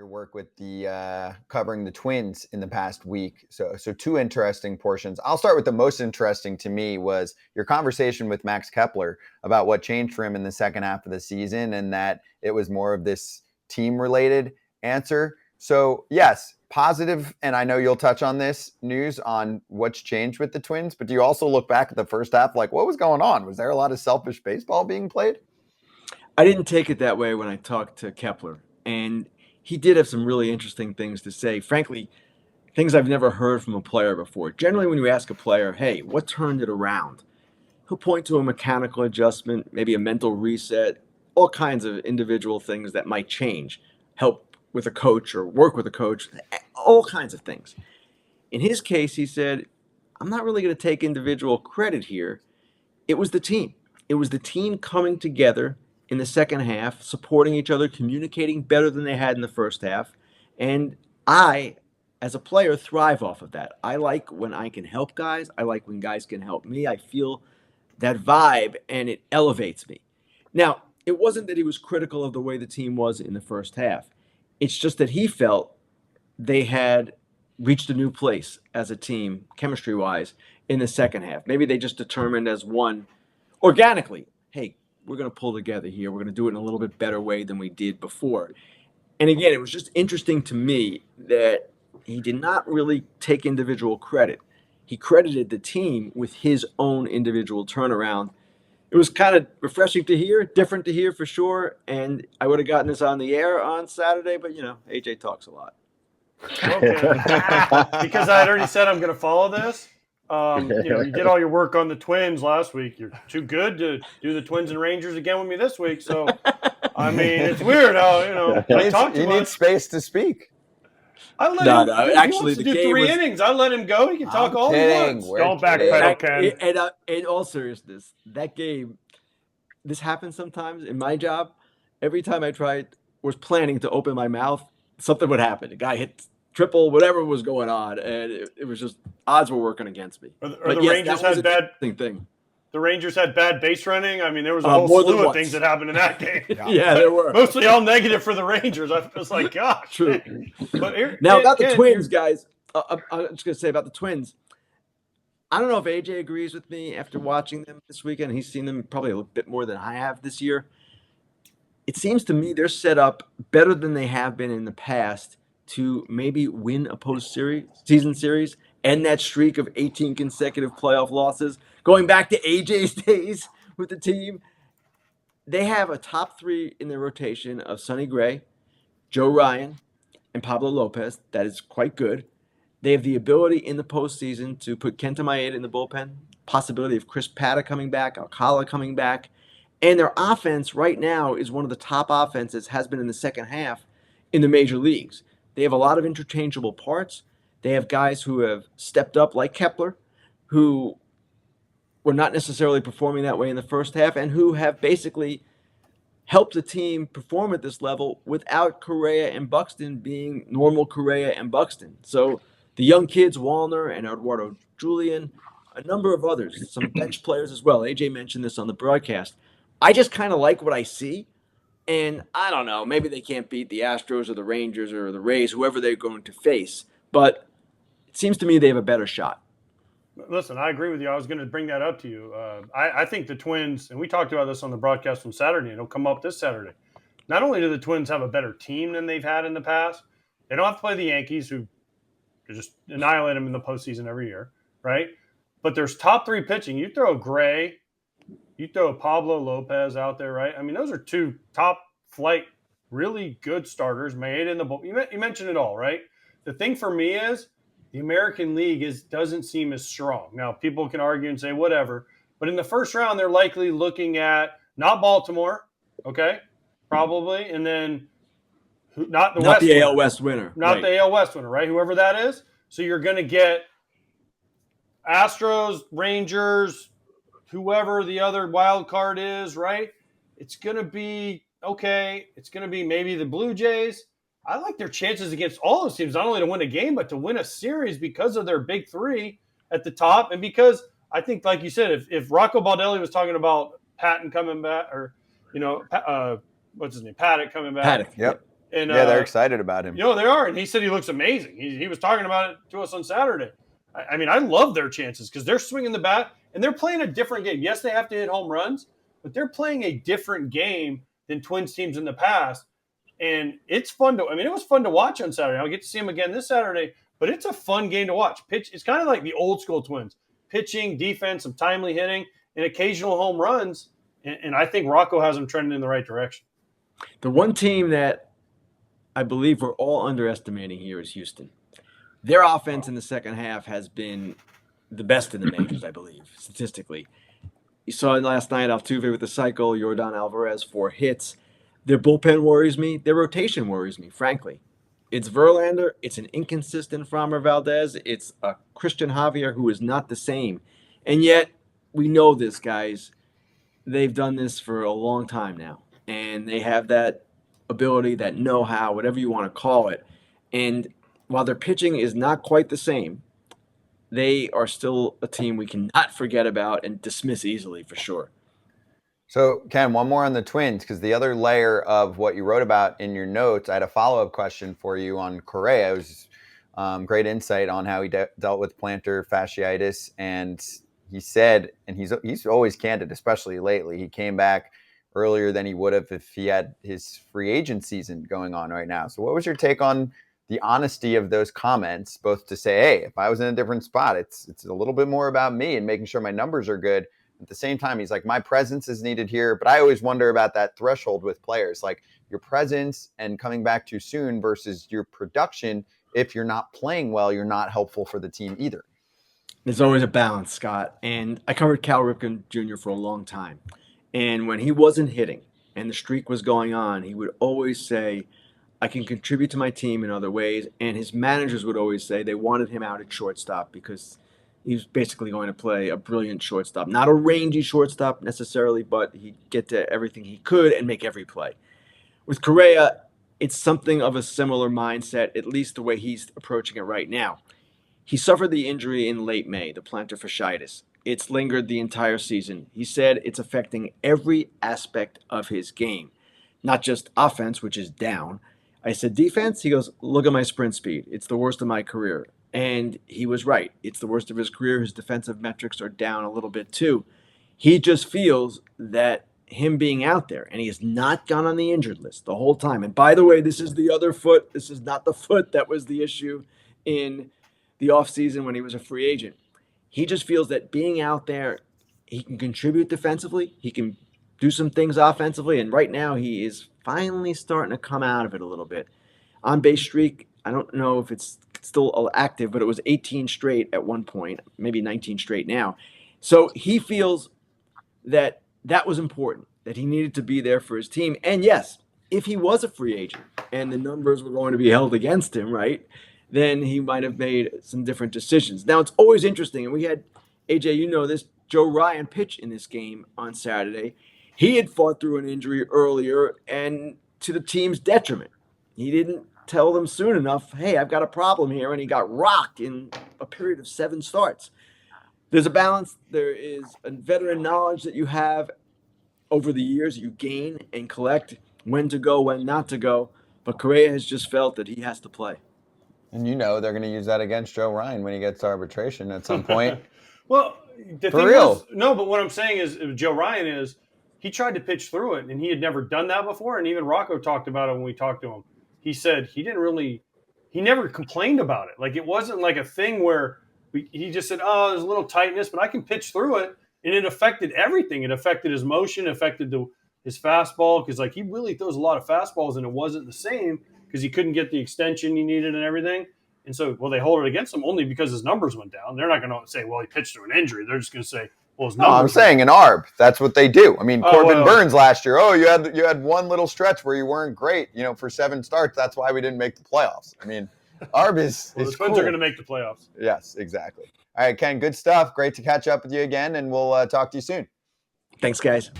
your work with the covering the Twins in the past week. So two interesting portions. I'll start with the most interesting to me was your conversation with Max Kepler about what changed for him in the second half of the season, and that it was more of this team-related answer. So yes, positive, and I know you'll touch on this news on what's changed with the Twins, but do you also look back at the first half like what was going on? Was there a lot of selfish baseball being played? I didn't take it that way when I talked to Kepler, and he did have some really interesting things to say. Frankly, things I've never heard from a player before. Generally, when you ask a player, hey, what turned it around? He'll point to a mechanical adjustment, maybe a mental reset, all kinds of individual things that might change, help with a coach or work with a coach, all kinds of things. In his case, he said, I'm not really going to take individual credit here. It was the team. It was the team coming together in the second half, supporting each other, communicating better than they had in the first half. And I, as a player, thrive off of that. I like when I can help guys. I like when guys can help me. I feel that vibe and it elevates me. Now, it wasn't that he was critical of the way the team was in the first half. It's just that he felt they had reached a new place as a team, chemistry wise, in the second half. Maybe they just determined as one organically, hey, we're going to pull together here. We're going to do it in a little bit better way than we did before. And again, it was just interesting to me that he did not really take individual credit. He credited the team with his own individual turnaround. It was kind of refreshing to hear, different to hear for sure. And I would have gotten this on the air on Saturday, but AJ talks a lot. Okay. Because I had already said I'm going to follow this. You did all your work on the Twins last week. You're too good to do the Twins and Rangers again with me this week. So, I mean, it's weird how, I talk too You much. need space to speak. I let him. Actually, he wants to do 3 innings. I let him go. He can talk all he wants. Don't backpedal, Ken. And in all seriousness, that game, this happens sometimes in my job. Every time I was planning to open my mouth, something would happen. A guy hit triple, whatever was going on, and it was just odds were working against me. The Rangers had bad thing. The Rangers had bad base running. I mean, there was a whole slew of things that happened in that game. Yeah, there were. Mostly all negative for the Rangers. I was like, gosh. True. But about the Twins, guys, I'm just going to say about the Twins, I don't know if AJ agrees with me after watching them this weekend. He's seen them probably a little bit more than I have this year. It seems to me they're set up better than they have been in the past to maybe win a postseason series, end that streak of 18 consecutive playoff losses. Going back to AJ's days with the team, they have a top 3 in their rotation of Sonny Gray, Joe Ryan, and Pablo Lopez. That is quite good. They have the ability in the postseason to put Kenta Maeda in the bullpen, possibility of Chris Paddock coming back, Alcala coming back. And their offense right now is one of the top offenses, has been in the second half in the major leagues. They have a lot of interchangeable parts. They have guys who have stepped up like Kepler, who were not necessarily performing that way in the first half and who have basically helped the team perform at this level without Correa and Buxton being normal Correa and Buxton. So the young kids, Wallner and Eduardo Julian, a number of others, some bench players as well. AJ mentioned this on the broadcast. I just kind of like what I see. And I don't know, maybe they can't beat the Astros or the Rangers or the Rays, whoever they're going to face. But it seems to me they have a better shot. Listen, I agree with you. I was going to bring that up to you. I think the Twins, and we talked about this on the broadcast from Saturday, and it'll come up this Saturday. Not only do the Twins have a better team than they've had in the past, they don't have to play the Yankees, who just annihilate them in the postseason every year, right? But there's top 3 pitching. You throw Gray, you throw Pablo Lopez out there, right? I mean, those are 2 top flight, really good starters. Maeda in the bull. You mentioned it all, right? The thing for me is the American League doesn't seem as strong. Now, people can argue and say whatever, but in the first round, they're likely looking at not Baltimore, okay, probably, and then not the AL West winner. Not the AL West winner, right? Whoever that is. So you're going to get Astros, Rangers, whoever the other wild card is, right? It's going to be okay. It's going to be maybe the Blue Jays. I like their chances against all those teams, not only to win a game, but to win a series because of their big 3 at the top. And because I think, like you said, if Rocco Baldelli was talking about Patton coming back, or, what's his name? Paddock coming back. Paddock, yep. And Yeah, they're excited about him. You know, they are. And he said he looks amazing. He was talking about it to us on Saturday. I mean, I love their chances because they're swinging the bat and they're playing a different game. Yes, they have to hit home runs, but they're playing a different game than Twins teams in the past. And it's fun to, I mean, it was fun to watch on Saturday. I'll get to see him again this Saturday, but it's a fun game to watch. It's kind of like the old school Twins. Pitching, defense, some timely hitting, and occasional home runs. And I think Rocco has them trending in the right direction. The one team that I believe we're all underestimating here is Houston. Their offense in the second half has been the best in the majors, I believe, statistically. You saw it last night, Altuve with the cycle, Yordan Alvarez 4 hits. Their bullpen worries me. Their rotation worries me, frankly. It's Verlander. It's an inconsistent Framber Valdez. It's a Christian Javier who is not the same. And yet, we know this, guys. They've done this for a long time now. And they have that ability, that know-how, whatever you want to call it. And while their pitching is not quite the same, they are still a team we cannot forget about and dismiss easily, for sure. So, Ken, one more on the Twins, because the other layer of what you wrote about in your notes, I had a follow-up question for you on Correa. It was great insight on how he dealt with plantar fasciitis, and he said, and he's always candid, especially lately, he came back earlier than he would have if he had his free agent season going on right now. So what was your take on the honesty of those comments, both to say, hey, if I was in a different spot, it's a little bit more about me and making sure my numbers are good. At the same time, he's like, my presence is needed here. But I always wonder about that threshold with players, like your presence and coming back too soon versus your production. If you're not playing well, you're not helpful for the team either. There's always a balance, Scott. And I covered Cal Ripken Jr. for a long time. And when he wasn't hitting and the streak was going on, he would always say, I can contribute to my team in other ways. And his managers would always say they wanted him out at shortstop because he was basically going to play a brilliant shortstop. Not a rangy shortstop necessarily, but he'd get to everything he could and make every play. With Correa, it's something of a similar mindset, at least the way he's approaching it right now. He suffered the injury in late May, the plantar fasciitis. It's lingered the entire season. He said it's affecting every aspect of his game, not just offense, which is down. I said defense. He goes, look at my sprint speed. It's the worst of my career. And he was right. It's the worst of his career. His defensive metrics are down a little bit too. He just feels that him being out there, and he has not gone on the injured list the whole time. And by the way, this is the other foot. This is not the foot that was the issue in the offseason when he was a free agent. He just feels that being out there, he can contribute defensively. He can do some things offensively. And right now he is finally starting to come out of it a little bit. On base streak, I don't know if it's still active, but it was 18 straight at one point, maybe 19 straight now. So he feels that that was important, that he needed to be there for his team. And yes, if he was a free agent and the numbers were going to be held against him, right, then he might have made some different decisions. Now, it's always interesting, and we had, AJ, you know this, Joe Ryan pitch in this game on Saturday. He had fought through an injury earlier, and to the team's detriment. He didn't tell them soon enough, hey, I've got a problem here, and he got rocked in a period of 7 starts. There's a balance. There is a veteran knowledge that you have over the years you gain and collect when to go, when not to go. But Correa has just felt that he has to play. And you know they're going to use that against Joe Ryan when he gets to arbitration at some point. Well, the For thing real. is, no, but what I'm saying is Joe Ryan is he tried to pitch through it, and he had never done that before. And even Rocco talked about it when we talked to him. He said he never complained about it. Like it wasn't like a thing where he just said, oh, there's a little tightness, but I can pitch through it. And it affected everything. It affected his motion, affected his fastball, because like he really throws a lot of fastballs, and it wasn't the same because he couldn't get the extension he needed and everything. And so, well, they hold it against him only because his numbers went down. They're not going to say, well, he pitched through an injury. They're just going to say, well, his numbers. No, I'm saying an ARB. That's what they do. I mean, Corbin Burns last year. Oh, you had one little stretch where you weren't great, for 7 starts. That's why we didn't make the playoffs. I mean, ARB is the Twins cool. are going to make the playoffs. Yes, exactly. All right, Ken, good stuff. Great to catch up with you again, and we'll talk to you soon. Thanks, guys.